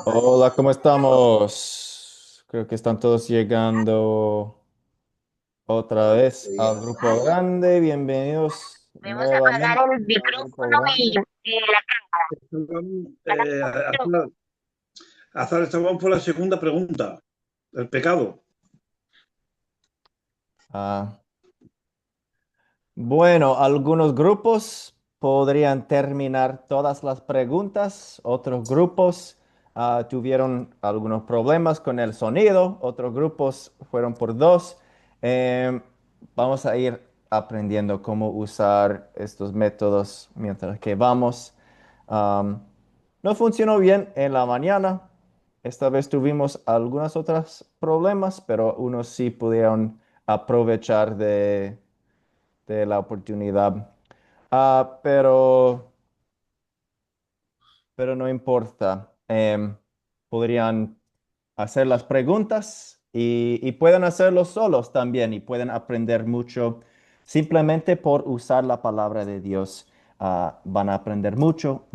Hola, ¿cómo estamos? Creo que están todos llegando otra vez al grupo grande. Bienvenidos Podemos apagar nuevamente el al grupo micrófono grande. y la cámara. Azar, esta vamos por la segunda pregunta. El pecado. Ah, bueno, algunos grupos podrían terminar todas las preguntas, otros grupos tuvieron algunos problemas con el sonido, otros grupos fueron por dos. Em, Vamos a ir aprendiendo cómo usar estos métodos mientras que vamos. Am, no funcionó bien en la mañana. Esta vez tuvimos algunos otros problemas, pero unos sí pudieron aprovechar de la oportunidad. Pero no importa. Podrían hacer las preguntas y pueden hacerlo solos también y pueden aprender mucho simplemente por usar la palabra de Dios. Van a aprender mucho,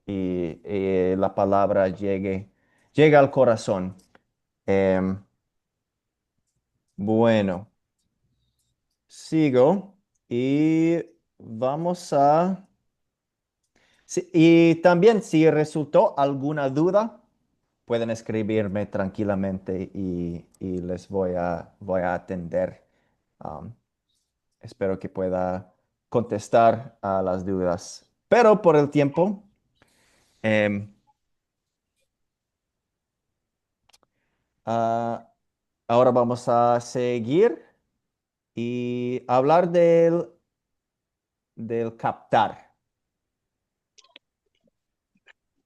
y la palabra llega al corazón. Em, bueno, sigo y vamos a... Sí, y también si resultó alguna duda, pueden escribirme tranquilamente y les voy a atender. Um, Espero que pueda contestar a las dudas. Pero por el tiempo, em, ah, ahora vamos a seguir y hablar del captar.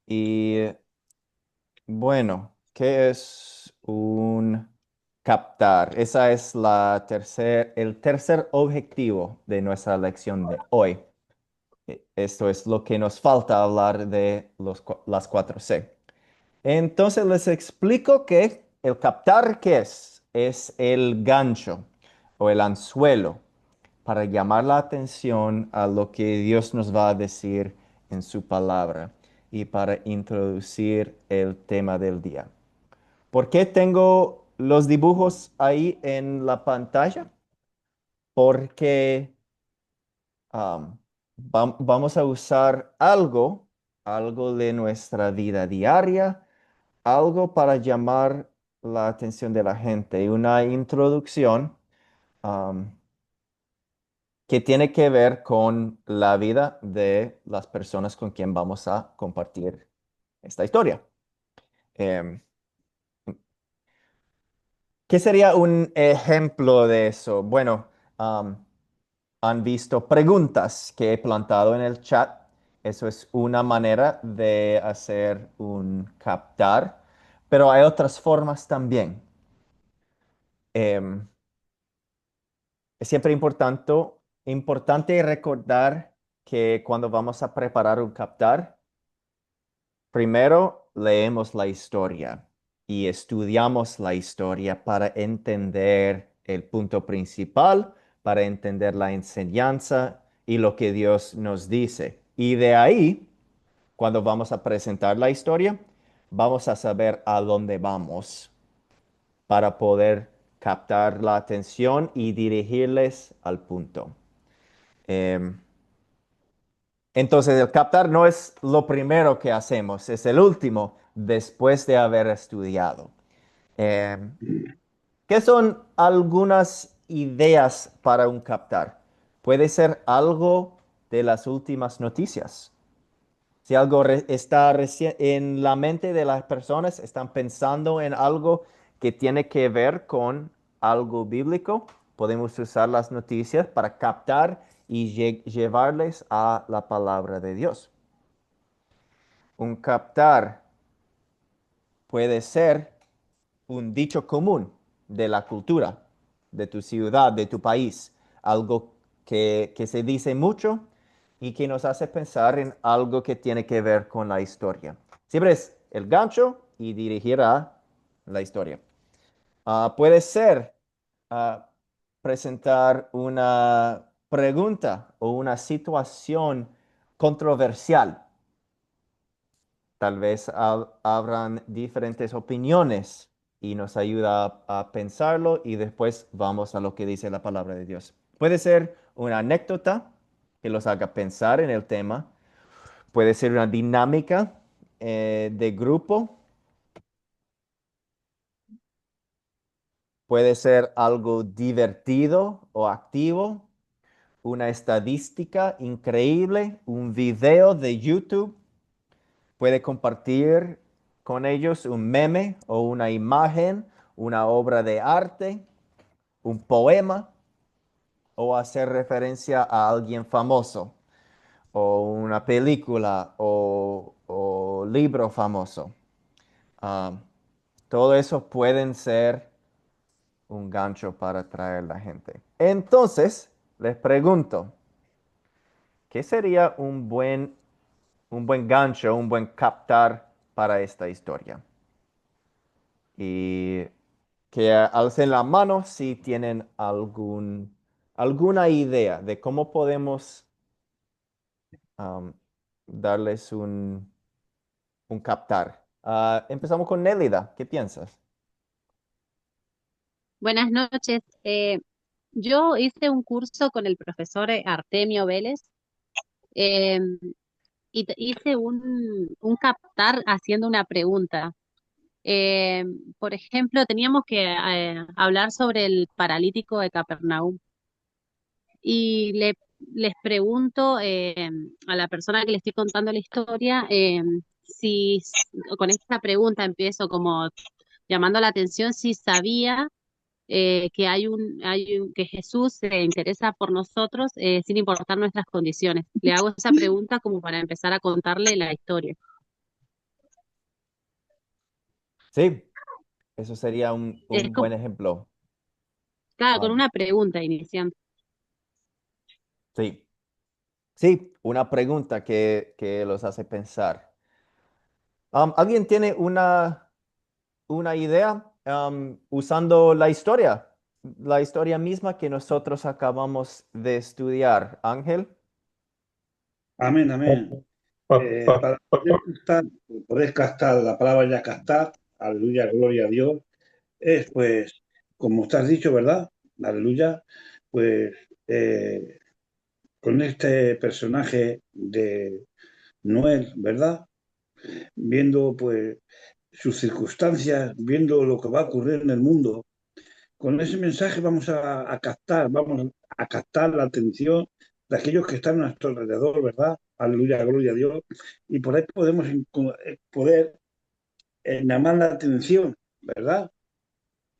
Y bueno, ¿qué es un captar? Esa es el tercer objetivo de nuestra lección de hoy. Esto es lo que nos falta hablar de las 4C. Entonces les explico que el captar, ¿qué es? Es el gancho o el anzuelo para llamar la atención a lo que Dios nos va a decir en su palabra y para introducir el tema del día. ¿Por qué tengo los dibujos ahí en la pantalla? Porque vamos a usar algo de nuestra vida diaria, algo para llamar la atención de la gente, una introducción am, que tiene que ver con la vida de las personas con quien vamos a compartir esta historia. Em, ¿Qué sería un ejemplo de eso? Bueno, han visto preguntas que he plantado en el chat. Eso es una manera de hacer un captar, pero hay otras formas también. Em, es siempre importante recordar que cuando vamos a preparar un captar, primero leemos la historia y estudiamos la historia para entender el punto principal, para entender la enseñanza y lo que Dios nos dice. Y de ahí, cuando vamos a presentar la historia, vamos a saber a dónde vamos para poder captar la atención y dirigirles al punto. Em, entonces, el captar no es lo primero que hacemos, es el último después de haber estudiado. Em, ¿Qué son algunas ideas para un captar? Puede ser algo de las últimas noticias. Si algo está en la mente de las personas, están pensando en algo que tiene que ver con algo bíblico, podemos usar las noticias para captar y llevarles a la palabra de Dios. Un captar puede ser un dicho común de la cultura, de tu ciudad, de tu país, algo que se dice mucho y que nos hace pensar en algo que tiene que ver con la historia. Siempre es el gancho y dirigir a la historia. Puede ser presentar una pregunta o una situación controversial. Tal vez habrán diferentes opiniones y nos ayuda a pensarlo y después vamos a lo que dice la palabra de Dios. Puede ser una anécdota que los haga pensar en el tema. Puede ser una dinámica de grupo. Puede ser algo divertido o activo. Una estadística increíble. Un video de YouTube. Puede compartir con ellos un meme o una imagen, una obra de arte, un poema o hacer referencia a alguien famoso o una película o libro famoso. Ah, todo eso pueden ser un gancho para atraer a la gente. Entonces, les pregunto, ¿qué sería un buen gancho, un buen captar para esta historia? Y que alcen la mano si tienen alguna idea de cómo podemos darles un captar. Empezamos con Nélida. ¿Qué piensas? Buenas noches. Yo hice un curso con el profesor Artemio Vélez eh, y hice un captar haciendo una pregunta. Eh, por ejemplo, teníamos que hablar sobre el paralítico de Capernaum y les pregunto a la persona que le estoy contando la historia si con esta pregunta empiezo como llamando la atención si sabía que que Jesús se interesa por nosotros sin importar nuestras condiciones. Le hago esa pregunta como para empezar a contarle la historia. Sí, eso sería Es un buen como, ejemplo. claro, con Um, una pregunta iniciando. sí, sí, una pregunta que los hace pensar. ¿Alguien tiene una idea usando la historia misma que nosotros acabamos de estudiar? Ángel. Amén, amén. Para poder captar la palabra ya captar, aleluya, gloria a Dios, es pues, como estás dicho, ¿verdad? Aleluya, pues con este personaje de Noel, ¿verdad? Viendo pues sus circunstancias, viendo lo que va a ocurrir en el mundo, con ese mensaje vamos a captar la atención de aquellos que están a nuestro alrededor, ¿verdad? Aleluya, gloria a Dios. Y por ahí podemos poder llamar la atención, ¿verdad?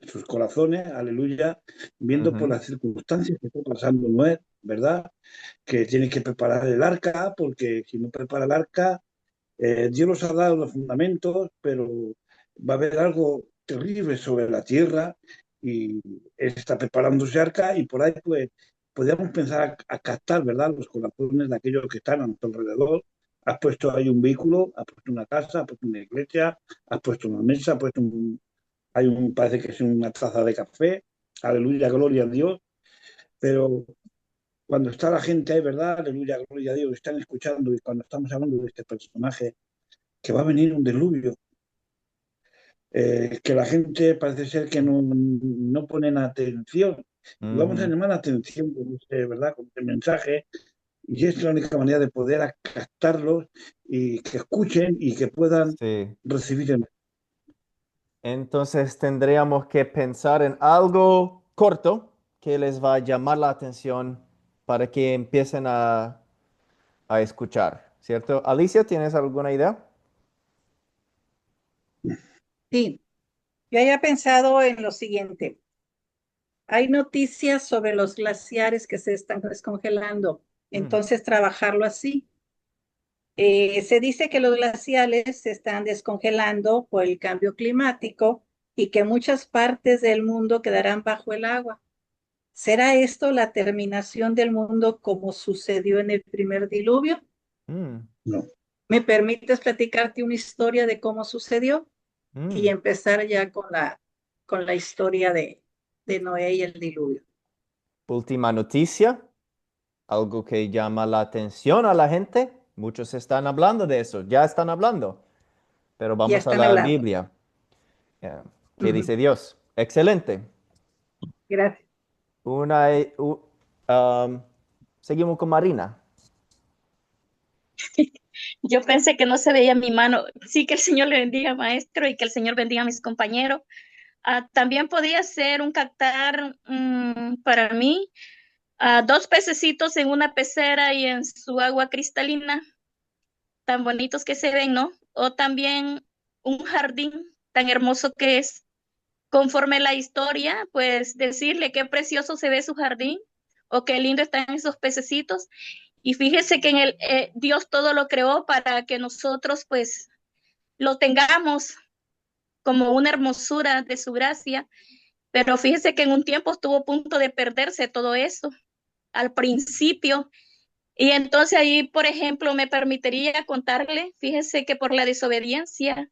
Sus corazones, aleluya, viendo por Ujú. las circunstancias que está pasando Noé, ¿verdad? Que tiene que preparar el arca, porque si no prepara el arca, Dios nos ha dado los fundamentos, pero va a haber algo terrible sobre la tierra y él está preparándose arca y por ahí pues podríamos pensar a captar, ¿verdad? Los corazones de aquellos que están a nuestro alrededor. Has puesto ahí un vehículo, has puesto una casa, has puesto una iglesia, has puesto una mesa, has puesto parece que es una taza de café, aleluya, gloria a Dios, pero cuando está la gente ahí, ¿verdad? Aleluya, gloria a Dios, están escuchando y cuando estamos hablando de este personaje, que va a venir un diluvio, que la gente parece ser que no ponen atención. Y vamos a Ujú. llamar la atención con este, ¿verdad? Con este mensaje. Y es la única manera de poder captarlos y que escuchen y que puedan Sí. recibir el... Entonces tendríamos que pensar en algo corto que les va a llamar la atención para que empiecen a escuchar, ¿cierto? Alicia, ¿tienes alguna idea? Sí, yo había pensado en lo siguiente. Hay noticias sobre los glaciares que se están descongelando, Mm, entonces trabajarlo así. Se dice que los glaciares se están descongelando por el cambio climático y que muchas partes del mundo quedarán bajo el agua. ¿Será esto la terminación del mundo como sucedió en el primer diluvio? mm, No. ¿Me permites platicarte una historia de cómo sucedió y mm. empezar ya con la historia de Noé y el diluvio? Última noticia, algo que llama la atención a la gente. Muchos están hablando de eso, ya están hablando, pero Ya vamos a están la hablando. Biblia. ¿Qué Ujú. dice Dios? Excelente. Gracias. Una, um, seguimos con Marina. Yo pensé que no se veía mi mano. Sí, que el Señor le bendiga, maestro, y que el Señor bendiga a mis compañeros. También podía ser un captar para mí dos pececitos en una pecera y en su agua cristalina, tan bonitos que se ven, ¿no? O también un jardín tan hermoso que es. Conforme la historia, pues decirle qué precioso se ve su jardín o qué lindo están esos pececitos. Y fíjese que en Dios todo lo creó para que nosotros pues lo tengamos como una hermosura de su gracia, pero fíjese que en un tiempo estuvo a punto de perderse todo eso al principio. Y entonces ahí, por ejemplo, me permitiría contarle, fíjese que por la desobediencia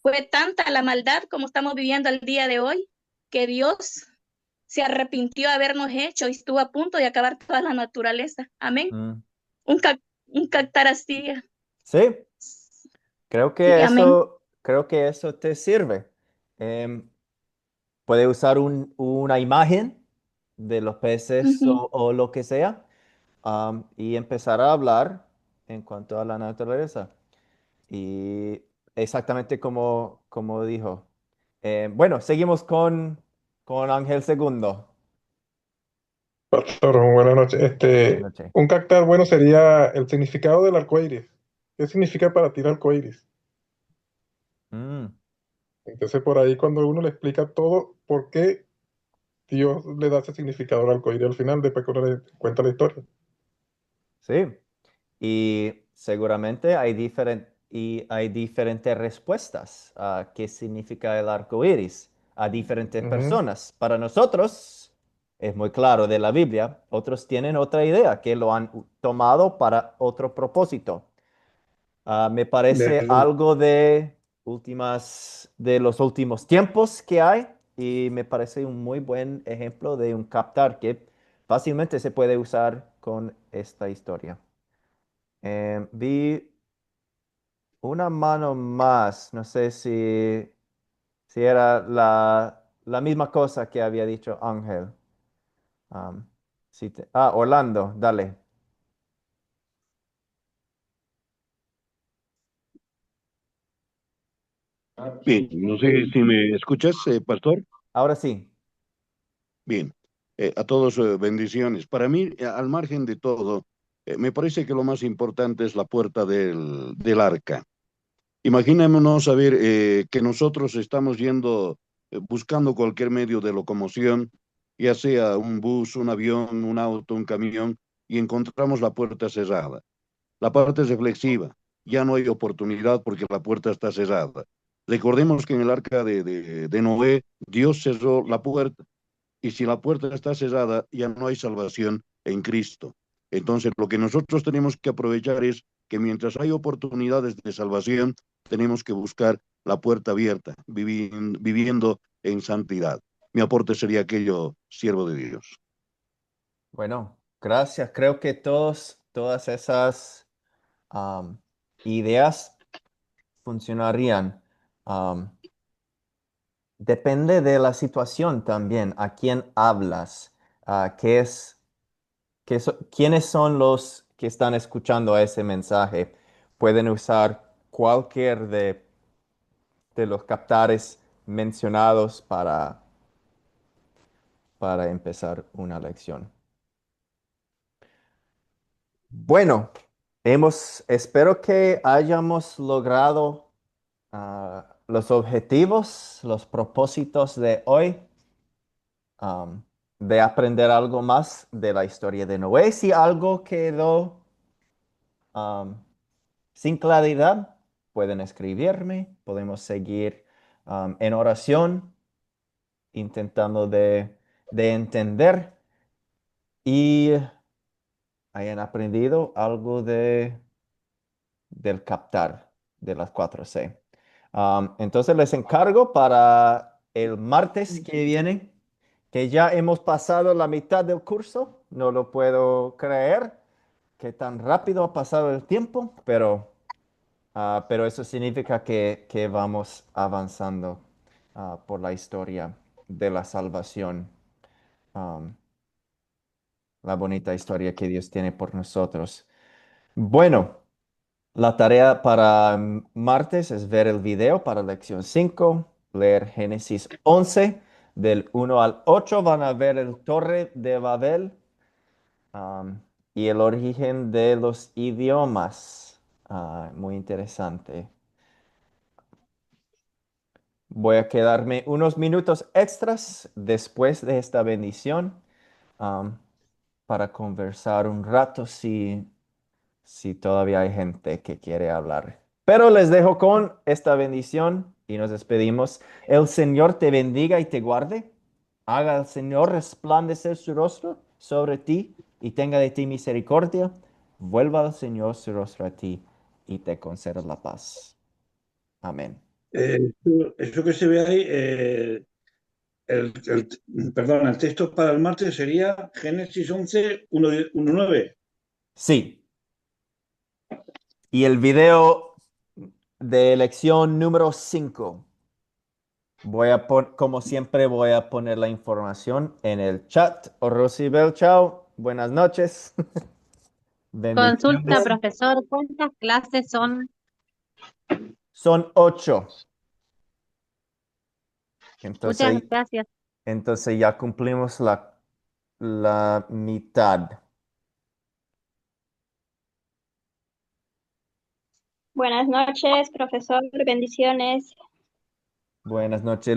fue tanta la maldad como estamos viviendo el día de hoy, que Dios se arrepintió de habernos hecho y estuvo a punto de acabar toda la naturaleza. Amén. Mm, Un, un cantar así. sí, Sí, amén. creo que eso te sirve. Em, puede usar una imagen de los peces Ujú. o lo que sea, y empezar a hablar en cuanto a la naturaleza. Y exactamente como dijo. Bueno, seguimos con Ángel Segundo. Pastor, buenas noches. Buenas noches. Un cactar bueno sería el significado del arco iris. ¿Qué significa para ti el arco iris? Mm, Entonces, por ahí, cuando uno le explica todo, ¿por qué Dios le da ese significado al arco iris al final, después que uno le cuenta la historia? sí. Y seguramente hay diferentes respuestas a qué significa el arco iris a diferentes Ujú. personas. Para nosotros es muy claro de la Biblia, otros tienen otra idea que lo han tomado para otro propósito. Me parece De- algo de los últimos tiempos que hay y me parece un muy buen ejemplo de un captar que fácilmente se puede usar con esta historia. Vi una mano más, no sé si era la misma cosa que había dicho Ángel. Am, Orlando, dale. Bien, no sé si me escuchas, pastor. Ahora sí. Bien, a todos bendiciones. Para mí, al margen de todo, me parece que lo más importante es la puerta del arca. Imaginémonos saber que nosotros estamos yendo, buscando cualquier medio de locomoción, ya sea un bus, un avión, un auto, un camión, y encontramos la puerta cerrada. La parte es reflexiva, ya no hay oportunidad porque la puerta está cerrada. Recordemos que en el arca de Noé, Dios cerró la puerta, y si la puerta está cerrada, ya no hay salvación en Cristo. Entonces, lo que nosotros tenemos que aprovechar es que mientras hay oportunidades de salvación, tenemos que buscar la puerta abierta, viviendo en santidad. Mi aporte sería aquello, siervo de Dios. Bueno, gracias. Creo que todas esas am, ideas funcionarían. Am, Depende de la situación también, a quién hablas, qué es, quiénes son los que están escuchando ese mensaje. Pueden usar cualquier de los captares mencionados para empezar una lección. Bueno, espero que hayamos logrado los objetivos, los propósitos de hoy, um, de aprender algo más de la historia de Noé. Si algo quedó um, sin claridad, pueden escribirme, podemos seguir en oración, intentando de entender y hayan aprendido algo del captar de las 4C. Entonces les encargo para el martes que viene, que ya hemos pasado la mitad del curso. No lo puedo creer que tan rápido ha pasado el tiempo, pero eso significa que vamos avanzando por la historia de la salvación, um, la bonita historia que Dios tiene por nosotros. Bueno. La tarea para martes es ver el video para lección 5, leer Génesis 11, del 1 al 8. Van a ver el Torre de Babel y el origen de los idiomas. Muy interesante. Voy a quedarme unos minutos extras después de esta bendición para conversar un rato si todavía hay gente que quiere hablar. Pero les dejo con esta bendición y nos despedimos. El Señor te bendiga y te guarde. Haga el Señor resplandecer su rostro sobre ti y tenga de ti misericordia. Vuelva el Señor su rostro a ti y te conceda la paz. Amén. Eso que se ve ahí, perdón, el texto para el martes sería Génesis 11, 1:9. Sí. Y el video de lección número 5. Como siempre, voy a poner la información en el chat. Rosibel, chao. Buenas noches. Consulta, Bendiciones. profesor, ¿cuántas clases son? Son 8. Muchas Entonces, gracias. entonces ya cumplimos la mitad. Buenas noches, profesor. Bendiciones. Buenas noches.